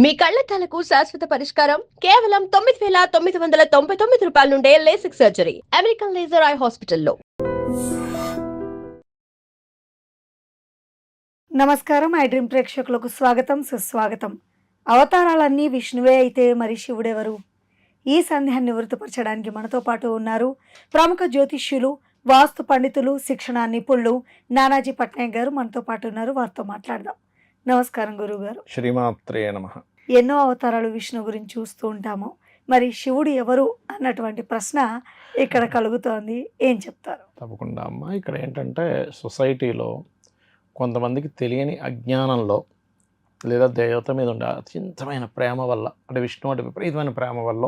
మీ కళ్లద్దాలకు శాశ్వత పరిష్కారం కేవలం 9,999 రూపాయల నుండే LASIK surgery American laser eye హాస్పిటల్లో. నమస్కారం. ఐ డ్రీమ్ ప్రేక్షకులకు స్వాగతం, సుస్వాగతం. అవతారాలన్నీ విష్ణువే అయితే మరి శివుడెవరు? ఈ సందేహాన్ని నివృత్తిపరచడానికి మనతో పాటు ఉన్నారు ప్రముఖ జ్యోతిష్యులు, వాస్తు పండితులు, శిక్షణ నిపుణులు నానాజీ పట్నాయక్ గారు మనతో పాటు ఉన్నారు. వారితో మాట్లాడదాం. నమస్కారం గురువు గారు. శ్రీమాత్రే నమః. ఎన్నో అవతారాలు విష్ణు గురించి చూస్తూ ఉంటాము. మరి శివుడు ఎవరు అన్నటువంటి ప్రశ్న ఇక్కడ కలుగుతోంది. ఏం చెప్తారు? తప్పకుండా అమ్మ. ఇక్కడ ఏంటంటే సొసైటీలో కొంతమందికి తెలియని అజ్ఞానంలో లేదా దేవత మీద ఉండే అత్యంతమైన ప్రేమ వల్ల, అంటే విష్ణు అంటే విపరీతమైన ప్రేమ వల్ల,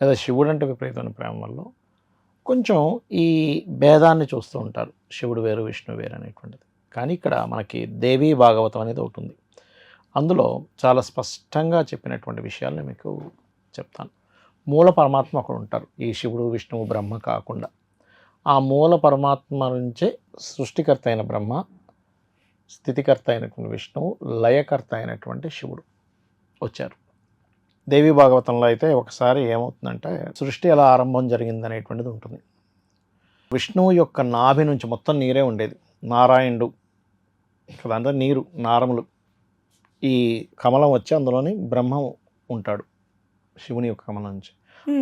లేదా శివుడు అంటే విపరీతమైన ప్రేమ వల్ల కొంచెం ఈ భేదాన్ని చూస్తూ ఉంటారు. శివుడు వేరు, విష్ణు వేరు అనేటువంటిది. కానీ ఇక్కడ మనకి దేవీ భాగవతం అనేది ఒకటి ఉంది. అందులో చాలా స్పష్టంగా చెప్పినటువంటి విషయాలను మీకు చెప్తాను. మూల పరమాత్మ ఒకడు ఉంటారు. ఈ శివుడు, విష్ణువు, బ్రహ్మ కాకుండా ఆ మూల పరమాత్మ నుంచే సృష్టికర్త అయిన బ్రహ్మ, స్థితికర్త అయినటువంటి విష్ణువు, లయకర్త అయినటువంటి శివుడు వచ్చారు. దేవీ భాగవతంలో అయితే ఒకసారి ఏమవుతుందంటే సృష్టి ఎలా ఆరంభం జరిగింది అనేటువంటిది ఉంటుంది. విష్ణువు యొక్క నాభి నుంచి మొత్తం నీరే ఉండేది. నారాయణుడు కదా, అంటే నీరు, నారములు, ఈ కమలం వచ్చి అందులోని బ్రహ్మ ఉంటాడు శివుని యొక్క కమలం నుంచి.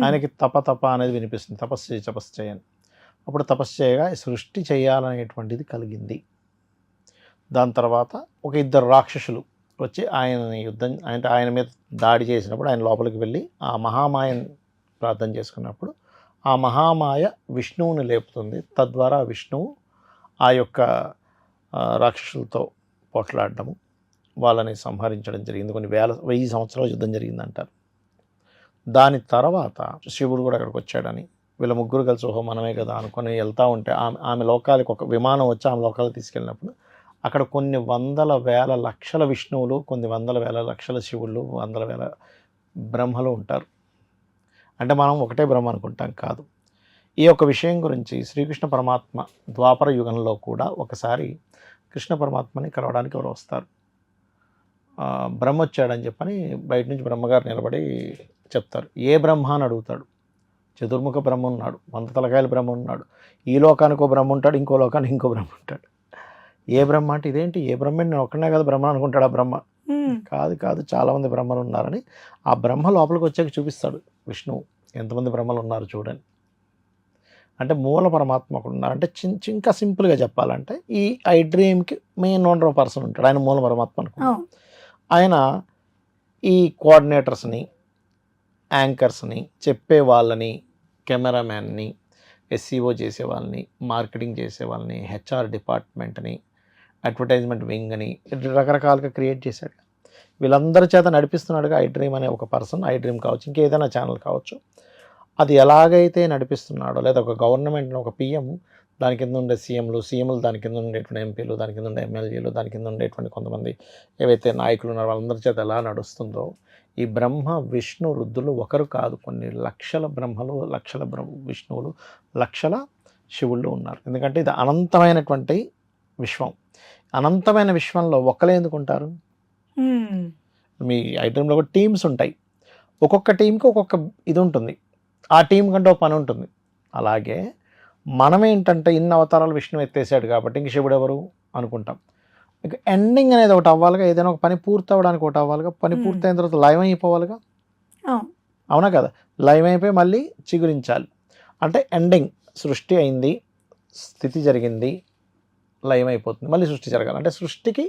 ఆయనకి తప అనేది వినిపిస్తుంది, తపస్సు చేయని. అప్పుడు తపస్సు చేయగా సృష్టి చేయాలనేటువంటిది కలిగింది. దాని తర్వాత ఒక ఇద్దరు రాక్షసులు వచ్చి ఆయనని యుద్ధం, అంటే ఆయన మీద దాడి చేసినప్పుడు ఆయన లోపలికి వెళ్ళి ఆ మహామాయను ప్రార్థన చేసుకున్నప్పుడు ఆ మహామాయ విష్ణువుని లేపుతుంది. తద్వారా విష్ణువు ఆ యొక్క రాక్షసులతో పోట్లాడటము, వాళ్ళని సంహరించడం జరిగింది. కొన్ని 1000 సంవత్సరాల యుద్ధం జరిగిందంటారు. దాని తర్వాత శివుడు కూడా అక్కడికి వచ్చాడని, వీళ్ళ ముగ్గురు కలిసి ఓహో మనమే కదా అనుకొని వెళ్తూ ఉంటే ఆమె లోకాలకు ఒక విమానం వచ్చి ఆమె లోకాలకు తీసుకెళ్ళినప్పుడు అక్కడ కొన్ని వందల వేల లక్షల విష్ణువులు, కొన్ని వందల వేల లక్షల శివుళ్ళు, వందల వేల బ్రహ్మలు ఉంటారు. అంటే మనం ఒకటే బ్రహ్మ అనుకుంటాం, కాదు. ఈ యొక్క విషయం గురించి శ్రీకృష్ణ పరమాత్మ ద్వాపర యుగంలో కూడా ఒకసారి కృష్ణ పరమాత్మని కలవడానికి ఎవరు వస్తారు. బ్రహ్మ వచ్చాడని చెప్పని బయట నుంచి బ్రహ్మగారు నిలబడి చెప్తారు. ఏ బ్రహ్మ అని అడుగుతాడు. చతుర్ముఖ బ్రహ్మ ఉన్నాడు, 100 తలకాయల బ్రహ్మ ఉన్నాడు, ఈ లోకానికి ఒక బ్రహ్మ ఉంటాడు, ఇంకో లోకానికి ఇంకో బ్రహ్మ ఉంటాడు. ఏ బ్రహ్మ అంటే ఇదేంటి, ఏ బ్రహ్మ, నేను ఒక్కనే కదా బ్రహ్మ అనుకుంటాడు ఆ బ్రహ్మ. కాదు, చాలామంది బ్రహ్మలు ఉన్నారని ఆ బ్రహ్మ లోపలికి వచ్చాక చూపిస్తాడు విష్ణువు, ఎంతమంది బ్రహ్మలు ఉన్నారు చూడండి. అంటే మూల పరమాత్మ ఒకడు ఉన్నారు. అంటే ఇంకా సింపుల్గా చెప్పాలంటే ఈ ఐ డ్రీమ్కి మెయిన్ ఓనర్ పర్సన్ ఉంటాడు, ఆయన మూల పరమాత్మ అనుకుంటాడు. ఆయన ఈ కోఆర్డినేటర్స్ని, యాంకర్స్ని, చెప్పే వాళ్ళని, కెమెరామ్యాన్ని, ఎస్సీఓ చేసే వాళ్ళని, మార్కెటింగ్ చేసే వాళ్ళని, హెచ్ఆర్ డిపార్ట్మెంట్ని, అడ్వర్టైజ్మెంట్ వింగ్ అని రకరకాలుగా క్రియేట్ చేశాడు. వీళ్ళందరి చేత నడిపిస్తున్నాడుగా ఐ డ్రీమ్ అనే ఒక పర్సన్. ఐ డ్రీమ్ కావచ్చు, ఇంకేదైనా ఛానల్ కావచ్చు. అది ఎలాగైతే నడిపిస్తున్నాడో, లేదా ఒక గవర్నమెంట్ని, ఒక పిఎం, దాని కింద ఉండే సీఎంలు దాని కింద ఉండేటువంటి ఎంపీలు, దాని కింద ఉండే ఎమ్మెల్యేలు, దాని కింద ఉండేటువంటి కొంతమంది ఏవైతే నాయకులు ఉన్నారో వాళ్ళందరి చేత ఎలా నడుస్తుందో, ఈ బ్రహ్మ విష్ణు రుద్రులు ఒకరు కాదు, కొన్ని లక్షల బ్రహ్మలు, లక్షల విష్ణువులు, లక్షల శివుళ్ళు ఉన్నారు. ఎందుకంటే ఇది అనంతమైనటువంటి విశ్వం. అనంతమైన విశ్వంలో ఒక్కలే ఎందుకు ఉంటారు? మీ ఐటెంలో కూడా టీమ్స్ ఉంటాయి. ఒక్కొక్క టీంకి ఒక్కొక్క ఇది ఉంటుంది, ఆ టీం కంటే ఒక పని ఉంటుంది. అలాగే మనమేంటంటే ఇన్ని అవతారాలు విష్ణు ఎత్తేసాడు కాబట్టి ఇంక శివుడు ఎవరు అనుకుంటాం. ఇక ఎండింగ్ అనేది ఒకటి అవ్వాలిగా, ఏదైనా ఒక పని పూర్తి అవ్వడానికి ఒకటి అవ్వాలిగా. పని పూర్తయిన తర్వాత లైవ్ అయిపోవాలిగా, అవునా కదా? లైవ్ అయిపోయి మళ్ళీ చిగురించాలి. అంటే ఎండింగ్, సృష్టి అయింది, స్థితి జరిగింది, లయం అయిపోతుంది, మళ్ళీ సృష్టి జరగాలి. అంటే సృష్టికి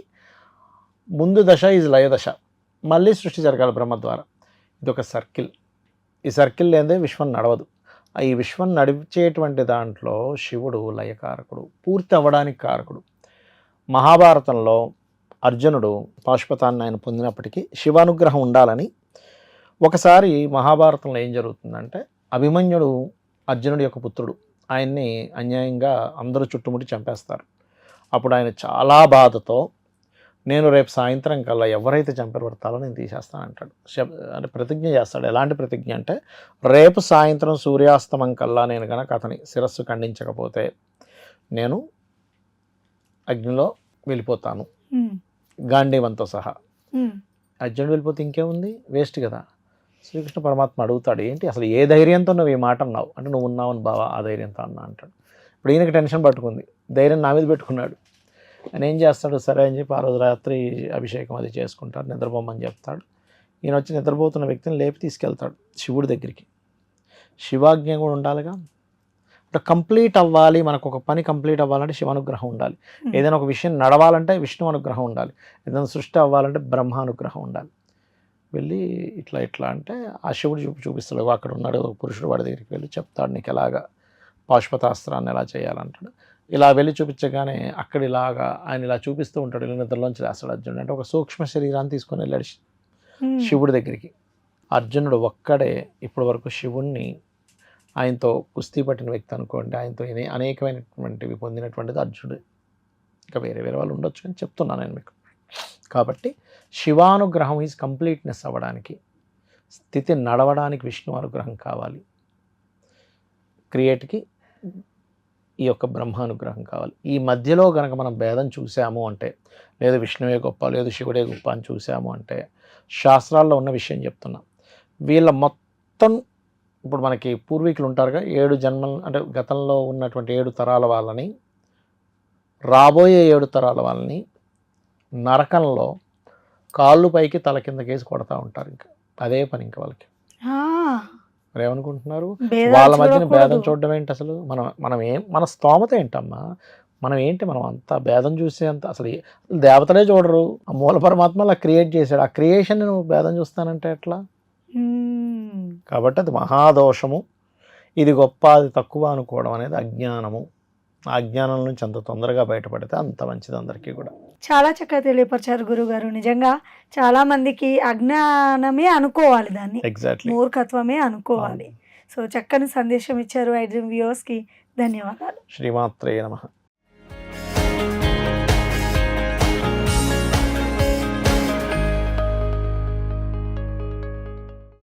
ముందు దశ ఈజ్ లయ దశ, మళ్ళీ సృష్టి జరగాలి బ్రహ్మ ద్వారా. ఇది ఒక సర్కిల్. ఈ సర్కిల్ లేదే విశ్వం నడవదు. ఈ విశ్వం నడిచేటువంటి దాంట్లో శివుడు లయకారకుడు, పూర్తి అవ్వడానికి కారకుడు. మహాభారతంలో అర్జునుడు పాశుపతాన్ని ఆయన పొందినప్పటికీ శివానుగ్రహం ఉండాలని ఒకసారి మహాభారతంలో ఏం జరుగుతుందంటే, అభిమన్యుడు అర్జునుడి యొక్క పుత్రుడు, ఆయన్ని అన్యాయంగా అందరూ చుట్టుముట్టి చంపేస్తారు. అప్పుడు ఆయన చాలా బాధతో, నేను రేపు సాయంత్రం కల్లా ఎవరైతే చంపబడతారో నేను తీసేస్తానంటాడు. అంటే ప్రతిజ్ఞ చేస్తాడు. ఎలాంటి ప్రతిజ్ఞ అంటే, రేపు సాయంత్రం సూర్యాస్తమం కల్లా నేను కనుక అతని శిరస్సు ఖండించకపోతే నేను అగ్నిలో వెళ్ళిపోతాను, గాంధీవంతో సహా. అర్జునుడు వెళ్ళిపోతే ఇంకేముంది, వేస్ట్ కదా. శ్రీకృష్ణ పరమాత్మ అడుగుతాడు, ఏంటి అసలు ఏ ధైర్యంతో నువ్వు ఈ మాట అన్నావు అంటే, నువ్వు ఉన్నావు అని బావా, ఆ ధైర్యంతో అన్నా అంటాడు. ఇప్పుడు ఈయనకి టెన్షన్ పట్టుకుంది, ధైర్యం నా మీద పెట్టుకున్నాడు. ఆయన ఏం చేస్తాడు, సరే అని చెప్పి ఆ రోజు రాత్రి అభిషేకం అది చేసుకుంటాడు, నిద్రపోమని చెప్తాడు. ఈయన వచ్చి నిద్రపోతున్న వ్యక్తిని లేపి తీసుకెళ్తాడు శివుడి దగ్గరికి. శివాజ్ఞ కూడా ఉండాలిగా, అంటే కంప్లీట్ అవ్వాలి, మనకు ఒక పని కంప్లీట్ అవ్వాలంటే శివానుగ్రహం ఉండాలి. ఏదైనా ఒక విషయం నడవాలంటే విష్ణు అనుగ్రహం ఉండాలి. ఏదైనా సృష్టి అవ్వాలంటే బ్రహ్మానుగ్రహం ఉండాలి. వెళ్ళి ఇట్లా ఇట్లా అంటే ఆ శివుడు చూపిస్తాడు, అక్కడ ఉన్నాడు పురుషుడు, వాడి దగ్గరికి వెళ్ళి చెప్తాడు, నీకు ఎలాగా పాశుపతాస్త్రాన్ని ఎలా చేయాలంటాడు. ఇలా వెళ్ళి చూపించగానే అక్కడ ఇలాగా ఆయన ఇలా చూపిస్తూ ఉంటాడు, ఇలా నిద్రలోంచి లేస్తాడు అర్జునుడు. అంటే ఒక సూక్ష్మ శరీరాన్ని తీసుకొని వెళ్ళాడు శివుడి దగ్గరికి. అర్జునుడు ఒక్కడే ఇప్పటి వరకు శివుణ్ణి, ఆయనతో కుస్తీ పట్టిన వ్యక్తి అనుకోండి, ఆయనతో అనేకమైనటువంటివి పొందినటువంటిది అర్జునుడు. ఇంకా వేరే వేరే వాళ్ళు ఉండొచ్చు అని చెప్తున్నాను నేను మీకు. కాబట్టి శివానుగ్రహం ఈజ్ కంప్లీట్నెస్ అవ్వడానికి, స్థితి నడవడానికి విష్ణు అనుగ్రహం కావాలి. క్రియేట్కి ఈ యొక్క బ్రహ్మానుగ్రహం కావాలి. ఈ మధ్యలో కనుక మనం భేదం చూసాము అంటే, లేదు విష్ణువే గొప్ప, లేదు శివుడే గొప్ప అని చూసాము అంటే, శాస్త్రాల్లో ఉన్న విషయం చెప్తున్నా. వీళ్ళ మొత్తం ఇప్పుడు మనకి పూర్వీకులు ఉంటారుగా, 7 జన్మలు అంటే గతంలో ఉన్నటువంటి 7 తరాల వాళ్ళని, రాబోయే 7 తరాల వాళ్ళని నరకంలో కాళ్ళు పైకి తల కిందకేసి కొడతా ఉంటారు. ఇంకా అదే పని ఇంకా వాళ్ళకి. మరి ఏమనుకుంటున్నారు, వాళ్ళ మధ్యన భేదం చూడడం ఏంటి అసలు? మన స్తోమత ఏంటమ్మా, మనం ఏంటి, మనం అంతా భేదం చూసే అంత అసలు దేవతలే చూడరు. ఆ మూల పరమాత్మ అలా క్రియేట్ చేశాడు, ఆ క్రియేషన్ నువ్వు భేదం చూస్తానంటే ఎట్లా? కాబట్టి అది మహాదోషము. ఇది గొప్ప, అది తక్కువ అనుకోవడం అనేది అజ్ఞానము. ఆ అజ్ఞానం నుంచి అంత తొందరగా బయటపడితే అంత మంచిది అందరికీ కూడా. చాలా చక్కగా తెలియపరిచారు గురుగారు. నిజంగా చాలా మందికి అజ్ఞానమే అనుకోవాలి, దాన్ని ఎగ్జాక్ట్లీ మూర్ఖత్వమే అనుకోవాలి. సో చక్కని సందేశం ఇచ్చారు ఐ డ్రీమ్ వ్యూవర్స్కి. ధన్యవాదాలు. శ్రీమాత్రే నమః.